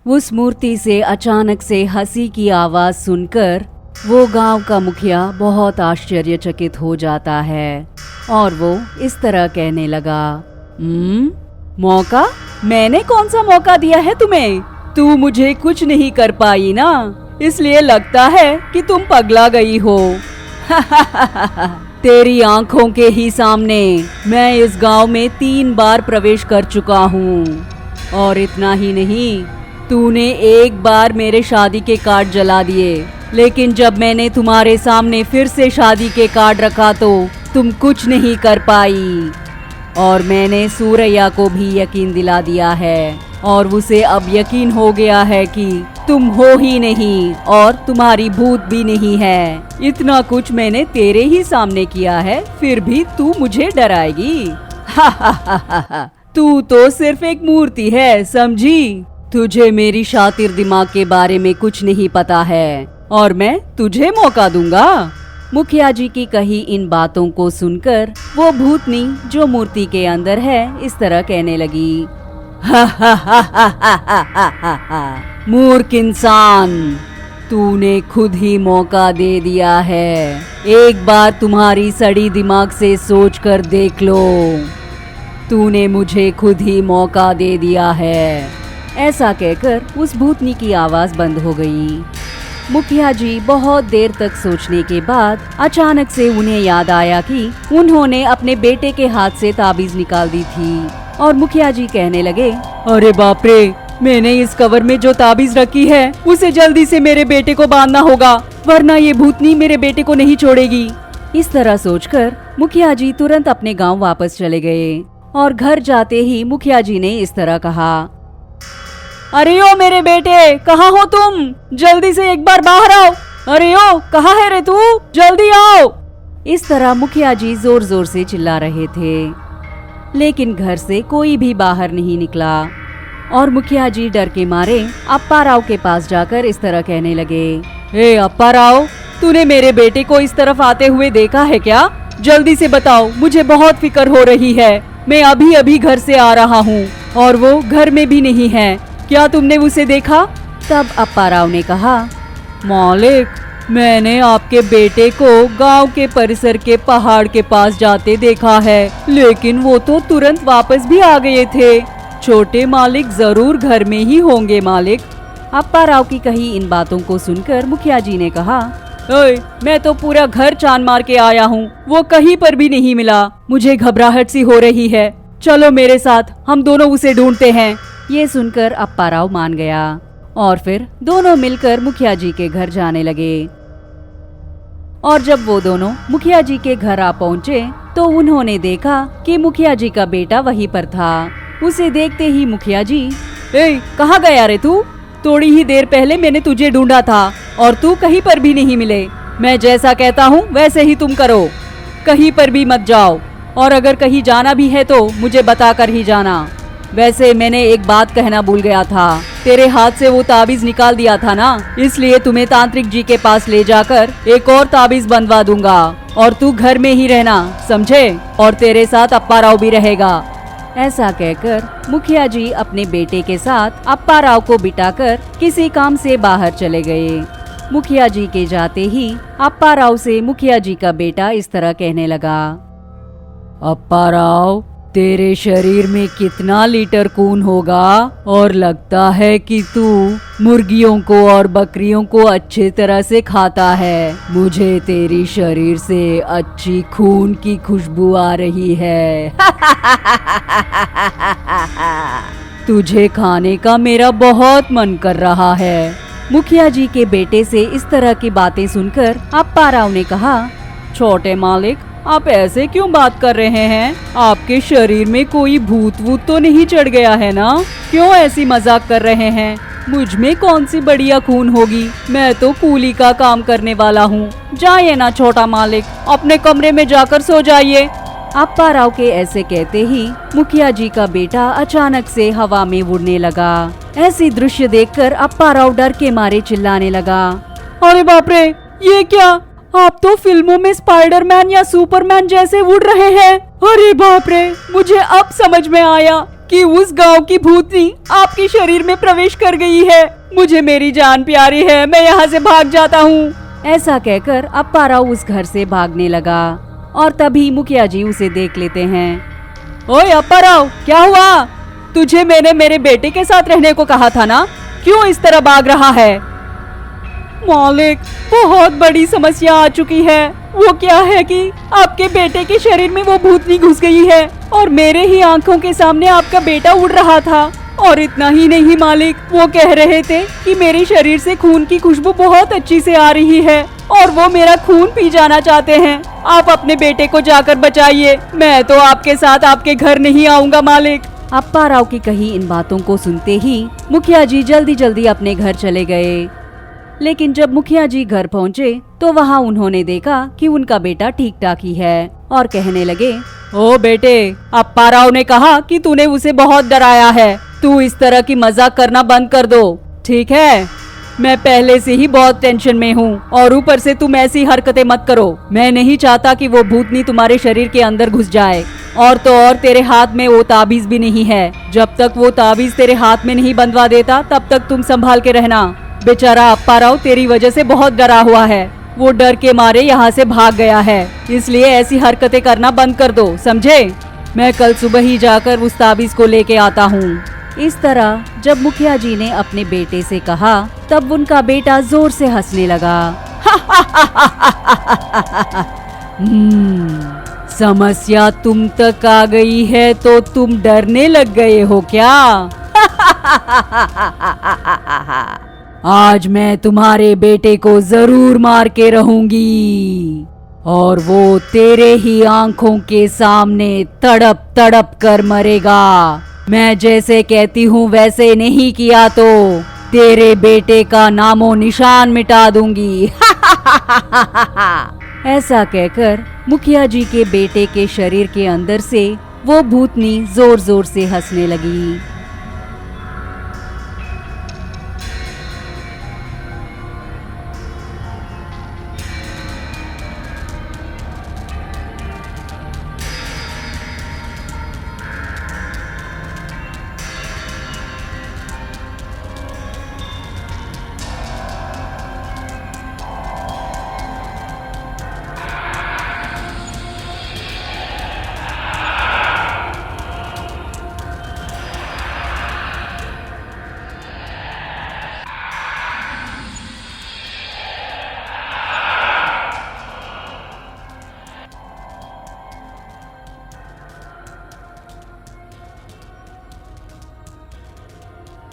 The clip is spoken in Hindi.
उस मूर्ति से अचानक से हंसी की आवाज सुनकर वो गांव का मुखिया बहुत आश्चर्यचकित हो जाता है और वो इस तरह कहने लगा, मौका? मैंने कौन सा मौका दिया है तुम्हें? तू मुझे कुछ नहीं कर पाई ना, इसलिए लगता है कि तुम पगला गई हो। तेरी आंखों के ही सामने मैं इस गांव में 3 बार प्रवेश कर चुका हूँ और इतना ही नहीं, तूने एक बार मेरे शादी के कार्ड जला दिए, लेकिन जब मैंने तुम्हारे सामने फिर से शादी के कार्ड रखा तो तुम कुछ नहीं कर पाई। और मैंने सूरैया को भी यकीन दिला दिया है और उसे अब यकीन हो गया है कि तुम हो ही नहीं और तुम्हारी भूत भी नहीं है। इतना कुछ मैंने तेरे ही सामने किया है, फिर भी तू मुझे डराएगी? तू तो सिर्फ एक मूर्ति है, समझी? तुझे मेरी शातिर दिमाग के बारे में कुछ नहीं पता है और मैं तुझे मौका दूंगा। मुखिया जी की कही इन बातों को सुनकर वो भूतनी जो मूर्ति के अंदर है इस तरह कहने लगी, मूर्ख इंसान, तूने खुद ही मौका दे दिया है। एक बार तुम्हारी सड़ी दिमाग से सोच कर देख लो, तूने मुझे खुद ही मौका दे दिया है। ऐसा कहकर उस भूतनी की आवाज बंद हो गई। मुखिया जी बहुत देर तक सोचने के बाद अचानक से उन्हें याद आया कि उन्होंने अपने बेटे के हाथ से ताबीज निकाल दी थी और मुखिया जी कहने लगे, अरे बाप रे, मैंने इस कवर में जो ताबीज रखी है उसे जल्दी से मेरे बेटे को बांधना होगा, वरना ये भूतनी मेरे बेटे को नहीं छोड़ेगी। इस तरह सोचकर मुखिया जी तुरंत अपने गांव वापस चले गए और घर जाते ही मुखिया जी ने इस तरह कहा, अरे ओ मेरे बेटे, कहाँ हो तुम? जल्दी से एक बार बाहर आओ। अरे ओ, कहाँ है रे तू? जल्दी आओ। इस तरह मुखिया जी जोर जोर से चिल्ला रहे थे, लेकिन घर से कोई भी बाहर नहीं निकला और मुखिया जी डर के मारे अप्पा राव के पास जाकर इस तरह कहने लगे, हे अप्पा राव, तूने मेरे बेटे को इस तरफ आते हुए देखा है क्या? जल्दी से बताओ, मुझे बहुत फिक्र हो रही है। मैं अभी अभी घर से आ रहा हूँ और वो घर में भी नहीं है। क्या तुमने उसे देखा? तब अप्पा राव ने कहा, मालिक, मैंने आपके बेटे को गांव के परिसर के पहाड़ के पास जाते देखा है, लेकिन वो तो तुरंत वापस भी आ गए थे। छोटे मालिक जरूर घर में ही होंगे मालिक। अप्पा राव की कही इन बातों को सुनकर मुखिया जी ने कहा, ओए, मैं तो पूरा घर छान मार के आया हूँ, वो कहीं पर भी नहीं मिला। मुझे घबराहट सी हो रही है, चलो मेरे साथ, हम दोनों उसे ढूंढते हैं। ये सुनकर अप्पा राव मान गया और फिर दोनों मिलकर मुखिया जी के घर जाने लगे। और जब वो दोनों मुखिया जी के घर आ पहुँचे तो उन्होंने देखा कि मुखिया जी का बेटा वहीं पर था। उसे देखते ही मुखिया जी, ए, कहाँ गया रे तू? थोड़ी ही देर पहले मैंने तुझे ढूंढा था और तू कहीं पर भी नहीं मिले। मैं जैसा कहता हूँ वैसे ही तुम करो, कहीं पर भी मत जाओ और अगर कहीं जाना भी है तो मुझे बताकर ही जाना। वैसे मैंने एक बात कहना भूल गया था, तेरे हाथ से वो ताबीज निकाल दिया था ना, इसलिए तुम्हें तांत्रिक जी के पास ले जाकर एक और ताबीज बंधवा दूंगा और तू घर में ही रहना, समझे? और तेरे साथ अप्पा राव भी रहेगा। ऐसा कहकर मुखिया जी अपने बेटे के साथ अप्पा राव को बिठाकर किसी काम से बाहर चले गए। मुखिया जी के जाते ही अप्पा राव से मुखिया जी का बेटा इस तरह कहने लगा, अप्पा राव, तेरे शरीर में कितना लीटर खून होगा और लगता है कि तू मुर्गियों को और बकरियों को अच्छे तरह से खाता है। मुझे तेरी शरीर से अच्छी खून की खुशबू आ रही है। तुझे खाने का मेरा बहुत मन कर रहा है। मुखिया जी के बेटे से इस तरह की बातें सुनकर अप्पा राव ने कहा, छोटे मालिक, आप ऐसे क्यों बात कर रहे हैं? आपके शरीर में कोई भूत वूत तो नहीं चढ़ गया है ना? क्यों ऐसी मजाक कर रहे हैं? मुझ में कौन सी बढ़िया खून होगी? मैं तो कूली का काम करने वाला हूँ। जाइए ना छोटा मालिक, अपने कमरे में जाकर सो जाइए। अप्पा राव के ऐसे कहते ही मुखिया जी का बेटा अचानक से हवा में उड़ने लगा। ऐसी दृश्य देखकर अप्पा राव डर के मारे चिल्लाने लगा, अरे बाप रे, ये क्या? आप तो फिल्मों में स्पाइडरमैन या सुपरमैन जैसे उड़ रहे हैं। अरे बाप रे, मुझे अब समझ में आया कि उस गांव की भूतनी आपके शरीर में प्रवेश कर गई है। मुझे मेरी जान प्यारी है, मैं यहाँ से भाग जाता हूँ। ऐसा कहकर अप्पा राव उस घर से भागने लगा और तभी मुखिया जी उसे देख लेते हैं। ओए अप्पा राव, क्या हुआ? तुझे मैंने मेरे बेटे के साथ रहने को कहा था ना, क्यों इस तरह भाग रहा है? मालिक, बहुत बड़ी समस्या आ चुकी है। वो क्या है कि आपके बेटे के शरीर में वो भूतनी घुस गई है और मेरे ही आंखों के सामने आपका बेटा उड़ रहा था। और इतना ही नहीं मालिक, वो कह रहे थे कि मेरे शरीर से खून की खुशबू बहुत अच्छी से आ रही है और वो मेरा खून पी जाना चाहते हैं। आप अपने बेटे को जाकर बचाइए, मैं तो आपके साथ आपके घर नहीं आऊँगा मालिक। अप्पा राव की कही इन बातों को सुनते ही मुखिया जी जल्दी जल्दी अपने घर चले गए। लेकिन जब मुखिया जी घर पहुँचे तो वहाँ उन्होंने देखा कि उनका बेटा ठीक ठाक ही है और कहने लगे, ओ बेटे, अप्पा राव ने कहा कि तूने उसे बहुत डराया है। तू इस तरह की मजाक करना बंद कर दो, ठीक है? मैं पहले से ही बहुत टेंशन में हूँ और ऊपर से तुम ऐसी हरकतें मत करो। मैं नहीं चाहता कि वो भूतनी तुम्हारे शरीर के अंदर घुस जाए। और तो और तेरे हाथ में वो ताबीज भी नहीं है। जब तक वो ताबीज तेरे हाथ में नहीं बंधवा देता तब तक तुम संभाल के रहना। बेचारा अप्पा राव तेरी वजह से बहुत डरा हुआ है। वो डर के मारे यहाँ से भाग गया है, इसलिए ऐसी हरकतें करना बंद कर दो, समझे? मैं कल सुबह ही जाकर उस ताबीज को लेके आता हूँ। इस तरह जब मुखिया जी ने अपने बेटे से कहा तब उनका बेटा जोर से हंसने लगा। समस्या तुम तक आ गई है तो तुम डरने लग गए हो क्या? आज मैं तुम्हारे बेटे को जरूर मार के रहूंगी और वो तेरे ही आंखों के सामने तड़प तड़प कर मरेगा। मैं जैसे कहती हूँ वैसे नहीं किया तो तेरे बेटे का नामो निशान मिटा दूंगी। ऐसा कहकर मुखिया जी के बेटे के शरीर के अंदर से वो भूतनी जोर जोर से हंसने लगी।